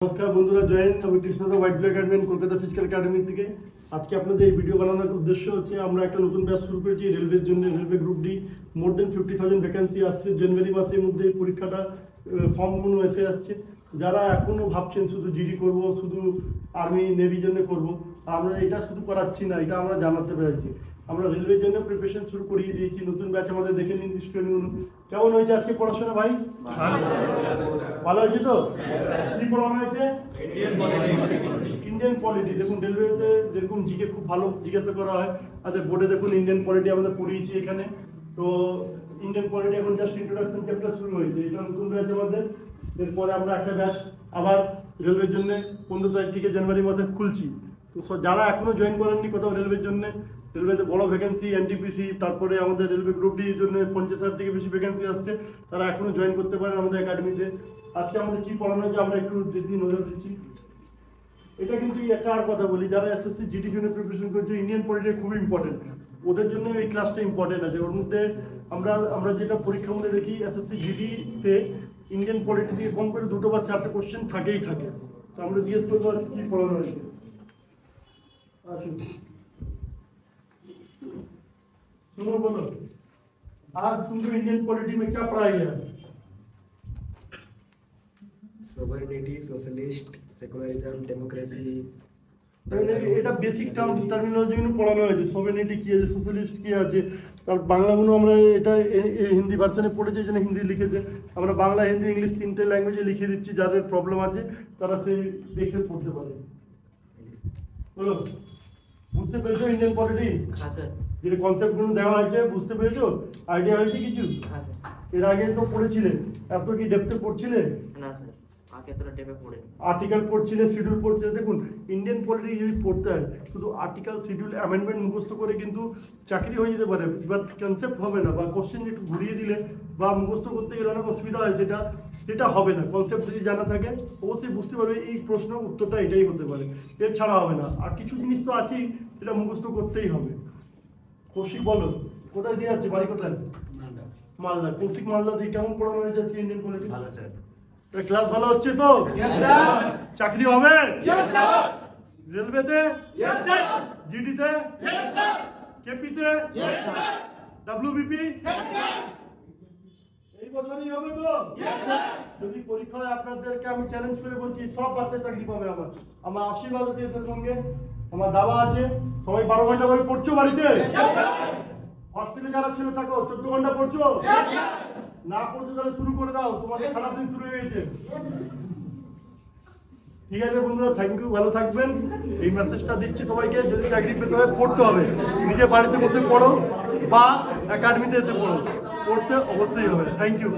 নমস্কার বন্ধুরা, জয় হিন্দ। আমি Krishnada white blue academy Kolkata physical academy থেকে। আজকে আপনাদের এই ভিডিও বানানোর উদ্দেশ্য হচ্ছে আমরা একটা নতুন ব্যাচ শুরু করেছি রেলওয়ের জন্য। রেলওয়ে গ্রুপ ডি মোর দেন 50,000 ভ্যাকেন্সি আসছে। জানুয়ারি মাসের মধ্যে পরীক্ষাটা ফর্মগুলো এসে যাচ্ছে। যারা এখনও ভাবছেন শুধু জিডি করব, শুধু আর্মি নেভির জন্য করব, আমরা এটা শুধু করাচ্ছি না, এটা আমরা জানাতে পেরেছি। আমরা রেলওয়ের জন্য প্রিপারেশন শুরু করিয়ে দিয়েছি। নতুন ব্যাচ আমাদের দেখে নিন। স্টুডেন্ট কেমন হয়েছে আজকে পড়াশোনা ভাই? ভালো হয়েছে তো? কি পড়ানো হয়েছে? Indian polity. দেখুন রেলওয়েতে যেরকম জিকে খুব ভালো জিজ্ঞাসা করা হয়, আচ্ছা বোর্ডে দেখুন ইন্ডিয়ান পলিটি আমাদের পড়িয়েছি এখানে। তো ইন্ডিয়ান পলিটি এখন জাস্ট ইন্ট্রোডাকশন চ্যাপ্টার শুরু হয়েছে, এটা নতুন ব্যাচ আমাদের। এরপরে আমরা একটা ব্যাচ আবার রেলওয়ের জন্য 15 তারিখ থেকে জানুয়ারি মাসে খুলছি। তো যারা এখনও জয়েন করেননি কোথাও রেলওয়ের জন্য, রেলওয়েতে বড় ভ্যাকেন্সি, এনটিপিসি, তারপরে আমাদের রেলওয়ে গ্রুপ ডির জন্য 50,000 থেকে বেশি ভ্যাকেন্সি আসছে, তারা এখনও জয়েন করতে পারেন আমাদের একাডেমিতে। আজকে আমাদের কী পড়ানো হয়েছে আমরা একটু দিন নজর দিচ্ছি। এটা কিন্তু একটা আর কথা বলি, যারা এসএসসি জিডি জন্য প্রিপারেশন করছে, ইন্ডিয়ান পলিটি খুবই ইম্পর্টেন্ট, ওদের জন্য এই ক্লাসটা ইম্পর্টেন্ট আছে। ওর মধ্যে আমরা যেটা পরীক্ষার মধ্যে দেখি এসএসসি জিডিতে ইন্ডিয়ান পলিটি থেকে কম করে 2 বা 4টে কোশ্চেন থাকেই থাকে। তো আমরা জিজ্ঞেস করবো আর কি পড়ানো হয়েছে। सुनो बोलो, आज तुमको इंडियन पॉलिटी में क्या पढ़ाया गया? Sovereignty, socialist, secularism, democracy. এটা বেসিক টার্মিনোলজি গুলো পড়ানো হয়েছে। সভেরেনিটি কি আছে, সোশ্যালিস্ট কি আছে, তার বাংলাগুলো আমরা এটা হিন্দি ভার্সনে পড়েছি, এই জন্য হিন্দি লিখেছে। আমরা বাংলা, হিন্দি, ইংলিশ 3টে ল্যাঙ্গুয়েজে লিখে দিচ্ছি, যাদের প্রবলেম আছে তারা সেই দেখে পড়তে পারে। বলো, বুঝতে পেরেছো ইন্ডিয়ান পলিটি? হ্যাঁ স্যার। যে কনসেপ্টগুলো দেওয়া হয়েছে বুঝতে পেরেছো? আইডিয়া হয়েছে কিছু? হ্যাঁ স্যার। এর আগে তো পড়েছিলে, এত কি ডেপথে পড়ছিলে? না স্যার, আগে তোরা ডেপে পড়েনি। আর্টিকেল পড়ছিলে, শিডিউল পড়ছিলে। দেখুন ইন্ডিয়ান পলিটি যদি পড়তে হয় শুধু আর্টিকেল, শিডিউল, অ্যামেন্ডমেন্ট মুখস্থ করে কিন্তু চাকরি হয়ে যেতে পারে, বাট কনসেপ্ট হবে না, বা কোশ্চেন একটু ঘুরিয়ে দিলে বা মুখস্থ করতে গেলে অনেক অসুবিধা হয়, সেটা হবে না। কনসেপ্ট যদি জানা থাকে অবশ্যই বুঝতে পারবে এই প্রশ্নের উত্তরটা এটাই হতে পারে, এর ছাড়া হবে না। আর কিছু জিনিস তো আছেই, এটা মুখস্থ করতেই হবে। কৌশিক বলো, কোথায় দিয়ে যাচ্ছে, বাড়ি কোথায়? মালদা। কৌশিক মালদা দিয়ে কেমন পড়ানো হয়ে যাচ্ছে ইন্ডিয়ান পলিটি? ভালো স্যার। ক্লাস ভালো হচ্ছে তো? চাকরি হবে রেলওয়েতে, জিডিতে, কেপিতে, ডাব্লিউবিপি এই বছরই হবে তো? যদি পরীক্ষায় আপনাদেরকে আমি চ্যালেঞ্জ করে বলছি, সব বাচ্চা চাকরি পাবে। আমার আশীর্বাদ আছে এদের সঙ্গে, আমার দাবা আছে। সবাই 12 ঘন্টা করে পড়ছো বাড়িতে? হস্টেলে যারা ছেলে থাকো 14 ঘন্টা পড়ছো? না পড়ছো তাহলে শুরু করে দাও, তোমাদের সারাদিন শুরু হয়ে গেছে। ঠিক আছে বন্ধুরা, থ্যাংক ইউ, ভালো থাকবেন। এই মেসেজটা দিচ্ছি সবাইকে, যদি চাকরি পেতে হয় পড়তে হবে। নিজে বাড়িতে বসে পড়ো বা একাডেমিতে এসে পড়ো, পড়তে অবশ্যই হবে। Thank you.